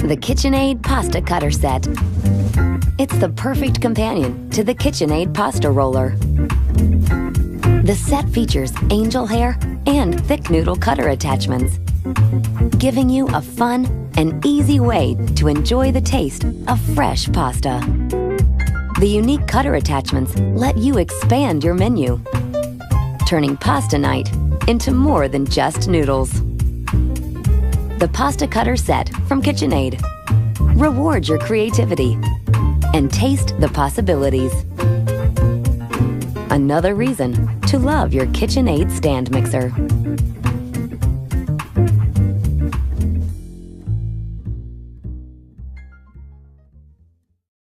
The KitchenAid Pasta Cutter Set. It's the perfect companion to the KitchenAid pasta roller. The set features angel hair and thick noodle cutter attachments, giving you a fun and easy way to enjoy the taste of fresh pasta. The unique cutter attachments let you expand your menu, turning pasta night into more than just noodles. The Pasta Cutter Set from KitchenAid. Reward your creativity and taste the possibilities. Another reason to love your KitchenAid stand mixer.